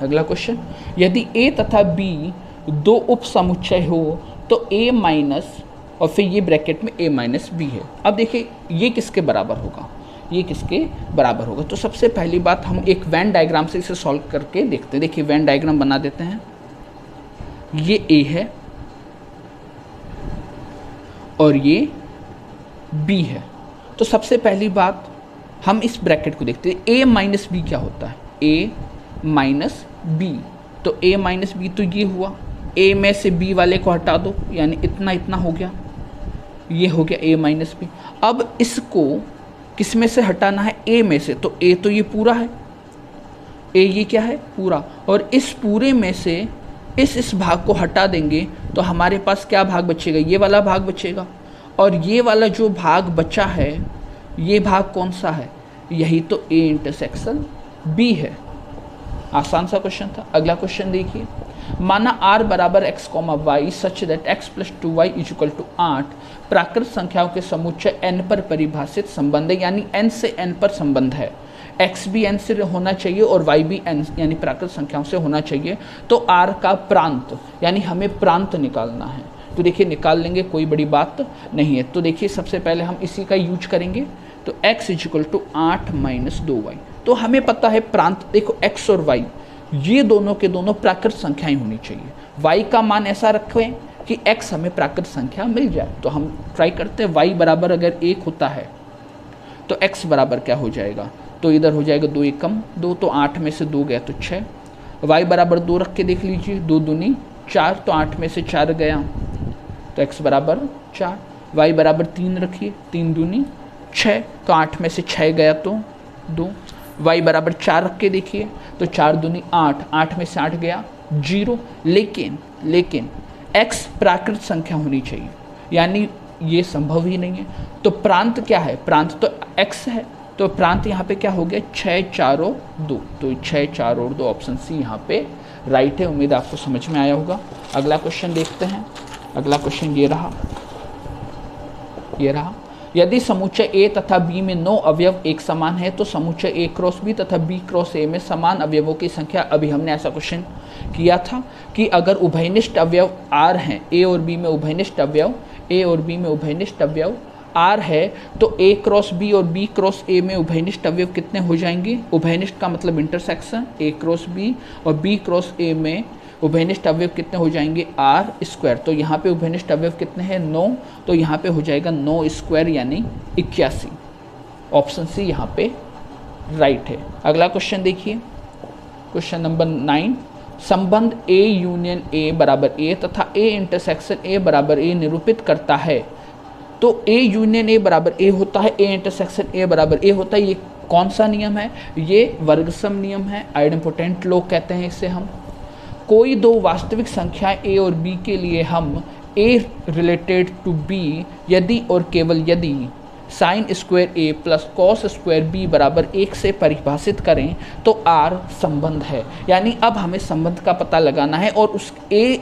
अगला क्वेश्चन, यदि a तथा b दो उप समुच्चय हो तो a माइनस और फिर ये ब्रैकेट में a माइनस बी है। अब देखिए ये किसके बराबर होगा, ये किसके बराबर होगा। तो सबसे पहली बात हम एक वेन डायग्राम से इसे सॉल्व करके देखते हैं। देखिए वेन डायग्राम बना देते हैं, ये a है और ये b है। तो सबसे पहली बात हम इस ब्रैकेट को देखते हैं, a माइनस बी क्या होता है, a माइनस बी। तो a माइनस बी तो ये हुआ, a में से b वाले को हटा दो यानी इतना इतना हो गया, ये हो गया a माइनस बी। अब इसको किस में से हटाना है, a में से। तो a तो ये पूरा है, a ये क्या है पूरा, और इस पूरे में से इस भाग को हटा देंगे तो हमारे पास क्या भाग बचेगा, ये वाला भाग बचेगा। और ये वाला जो भाग बचा है, ये भाग कौन सा है, यही तो a इंटरसेक्शन b है। आसान सा क्वेश्चन था। अगला क्वेश्चन देखिए, माना r बराबर x comma Y such that x plus 2y is equal to 8 प्राकृत संख्याओं के समुच्चय n पर परिभाषित संबंध है, यानी n से n पर संबंध है। x भी n से होना चाहिए और y भी n यानी प्राकृत संख्याओं से होना चाहिए। तो r का प्रांत यानी हमें प्रांत निकालना है। तो देखिए निकाल लेंगे, कोई बड़ी बात नहीं है। तो देखिए सबसे पहले हम इसी का यूज करेंगे। तो x is equal to 8 minus 2y। तो हमें पता है प्रांत, देखो x और y ये दोनों के दोनों प्राकृत संख्याएं होनी चाहिए। y का मान ऐसा रखें कि x हमें प्राकृत संख्या मिल जाए। तो हम ट्राई करते हैं, y बराबर अगर 1 होता है तो x बराबर क्या हो जाएगा, तो इधर हो जाएगा 2 एकम 2, तो 8 में से 2 गया तो 6। y बराबर 2 रख के देख लीजिए, 2 दूनी 4, तो 8 में से 4 गया तो x बराबर 4। y बराबर 3 रखिए, 3 दूनी 6, तो 8 में से 6 गया तो 2। y बराबर 4 रख के देखिए, तो 4 दूनी 8, 8 में से 8 गया 0। लेकिन x प्राकृत संख्या होनी चाहिए, यानी ये संभव ही नहीं है। तो प्रांत क्या है, प्रांत तो x है। तो प्रांत यहाँ पे क्या हो गया, 6 4 और 2। तो 6 4 और 2 ऑप्शन सी यहाँ पे राइट है। उम्मीद आपको समझ में आया होगा। अगला क्वेश्चन देखते हैं। अगला क्वेश्चन ये रहा, यदि समुच्चय A तथा B में 9 अवयव एक समान है तो समुच्चय A क्रॉस B तथा B क्रॉस A में समान अवयवों की संख्या। अभी हमने ऐसा क्वेश्चन किया था कि अगर उभयनिष्ठ अवयव R हैं, A और B में उभयनिष्ठ अवयव R है, तो A क्रॉस B और B क्रॉस A में उभयनिष्ठ अवयव कितने हो जाएंगे। उभयनिष्ठ का मतलब इंटरसेक्शन, A क्रॉस B और B क्रॉस A में उभयनिष्ठ अवयव कितने हो जाएंगे, r स्क्वायर। तो यहाँ पे उभयनिष्ठ अवयव कितने हैं, 9, तो यहाँ पे हो जाएगा 9 स्क्वायर यानी 81। ऑप्शन सी यहाँ पे राइट है। अगला क्वेश्चन देखिए, क्वेश्चन नंबर 9, संबंध A यूनियन A बराबर A तथा A इंटरसेक्शन A बराबर A निरूपित करता है। तो A यूनियन A बराबर A होता है, A इंटरसेक्शन A बराबर A होता है। ये कौन सा नियम है, ये वर्गसम नियम है, आइडेम्पोटेंट लॉ कहते हैं इसे हम। कोई दो वास्तविक संख्याएं A और B के लिए हम A रिलेटेड टू B यदि और केवल यदि sine square A plus cos square B बराबर 1 से परिभाषित करें तो R संबंध है। यानी अब हमें संबंध का पता लगाना है और उस A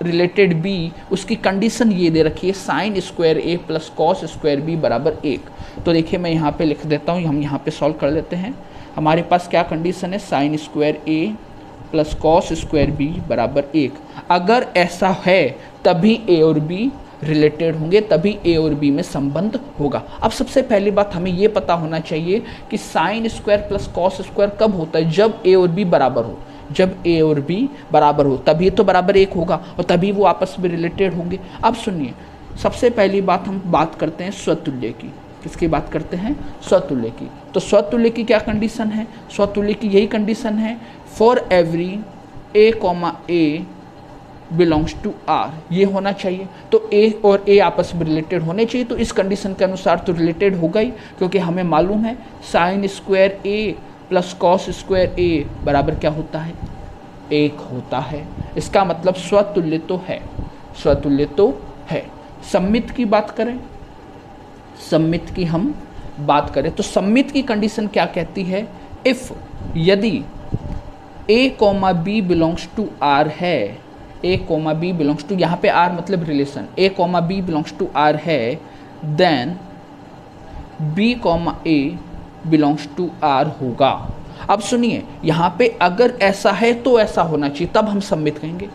रिलेटेड B उसकी कंडीशन ये दे रखी है, sine square A plus cos square B बराबर 1। तो देखिए मैं यहाँ पे लिख देता हूँ, हम यहाँ पे सॉल्व कर लेते हैं। हमारे पास क्या कंडीशन है, sine square A plus cos square B बराबर 1। अगर ऐसा है तभी A और B रिलेटेड होंगे, तभी A और B में संबंध होगा। अब सबसे पहली बात हमें ये पता होना चाहिए कि sine square plus cos square कब होता है, जब A और B बराबर हो। जब A और B बराबर हो तभी तो बराबर 1 होगा और तभी वो आपस में रिलेटेड होंगे। अब सुनिए, सबसे पहली बात हम बात करते हैं स्वतुल्य की। किसकी बात करते हैं, स्वतुल्य की। तो स्वतुल्य की क्या कंडीशन है, स्वतुल्य की यही कंडीशन है, for every A comma A belongs to R, ये होना चाहिए। तो A और A आपस में रिलेटेड होने चाहिए। तो इस कंडीशन के अनुसार तो रिलेटेड होगा ही, क्योंकि हमें मालूम है sine square A plus cos square A बराबर क्या होता है, 1 होता है। इसका मतलब स्वतुल्य तो है, स्वतुल्य तो है। सम्मित की बात करें, सम्मित की हम बात करें तो सम्मित की कंडीशन क्या कहती है, इफ यदि A comma B belongs to R है, A comma B belongs to, यहाँ पे R मतलब relation, A comma B belongs to R है, then B comma A belongs to R होगा। अब सुनिए, यहाँ पे अगर ऐसा है तो ऐसा होना चाहिए, तब हम सम्मित कहेंगे।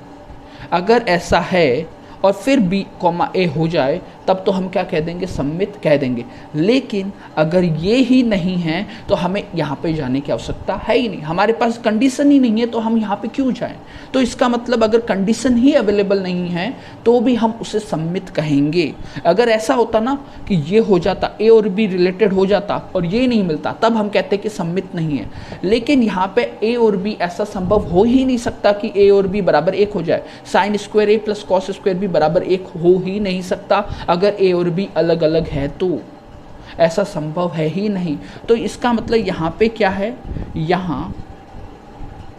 अगर ऐसा है और फिर बी कॉमा ए हो जाए तब तो हम क्या कह देंगे, सम्मित कह देंगे। लेकिन अगर ये ही नहीं है तो हमें यहाँ पे जाने की आवश्यकता है ही नहीं, हमारे पास कंडीशन ही नहीं है, तो हम यहाँ पे क्यों जाएं। तो इसका मतलब अगर कंडीशन ही अवेलेबल नहीं है तो भी हम उसे सम्मित कहेंगे। अगर ऐसा होता ना कि ये हो जाता, ए और बी रिलेटेड हो जाता और ये नहीं मिलता, तब हम कहते कि सम्मित नहीं है। लेकिन यहाँ पे ए और बी ऐसा संभव हो ही नहीं सकता कि ए और बी बराबर 1 हो जाए। साइन स्क्वायर ए प्लस कॉस स्क्वायर भी बराबर 1 हो ही नहीं सकता अगर ए और बी अलग अलग है, तो ऐसा संभव है ही नहीं। तो इसका मतलब यहाँ पे क्या है, यहाँ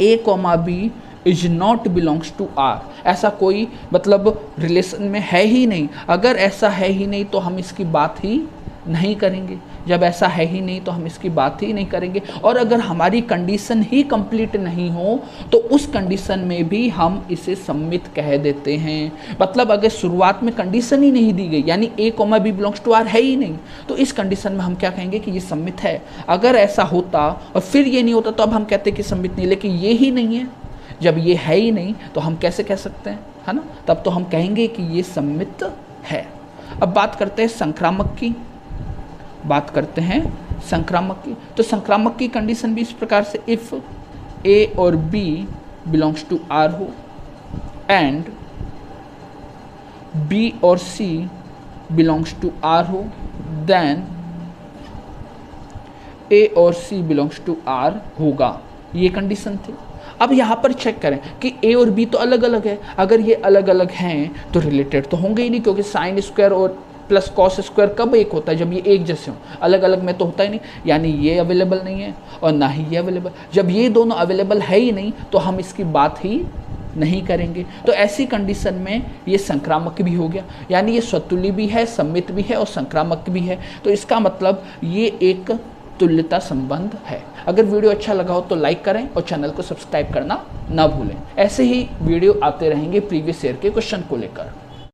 A comma B is not belongs to R, ऐसा कोई मतलब रिलेशन में है ही नहीं। अगर ऐसा है ही नहीं तो हम इसकी बात ही नहीं करेंगे। जब ऐसा है ही नहीं तो हम इसकी बात ही नहीं करेंगे। और अगर हमारी कंडीशन ही कंप्लीट नहीं हो तो उस कंडीशन में भी हम इसे सम्मित कह देते हैं। मतलब अगर शुरुआत में कंडीशन ही नहीं दी गई, यानी A comma B belongs to R है ही नहीं, तो इस कंडीशन में हम क्या कहेंगे कि ये सम्मित है। अगर ऐसा होता और फिर ये नहीं होता तो अब हम कहते कि सम्मित नहीं। लेकिन ये ही नहीं है, जब ये है ही नहीं तो हम कैसे कह सकते हैं, है ना। तब तो हम कहेंगे कि ये सम्मित है। अब बात करते हैं संक्रामक की, बात करते हैं संक्रामक की। तो संक्रामक की कंडीशन भी इस प्रकार से, इफ ए और बी बिलोंग्स टू आर हो एंड बी और सी बिलोंग्स टू आर हो, देन ए और सी बिलोंग्स टू आर होगा। ये कंडीशन थी। अब यहाँ पर चेक करें कि ए और बी तो अलग अलग है। अगर ये अलग अलग हैं तो रिलेटेड तो होंगे ही नहीं, क्योंकि साइन स्क्वायर और प्लस कॉस स्क्वायर कब एक होता है, जब ये एक जैसे हों। अलग अलग में तो होता ही नहीं, यानी ये अवेलेबल नहीं है और ना ही ये अवेलेबल। जब ये दोनों अवेलेबल है ही नहीं तो हम इसकी बात ही नहीं करेंगे। तो ऐसी कंडीशन में ये संक्रामक भी हो गया, यानी ये स्वतुल्य भी है, सम्मित भी है और संक्रामक भी है। तो इसका मतलब ये एक तुल्यता संबंध है। अगर वीडियो अच्छा लगा हो तो लाइक करें और चैनल को सब्सक्राइब करना ना भूलें। ऐसे ही वीडियो आते रहेंगे प्रीवियस ईयर के क्वेश्चन को लेकर।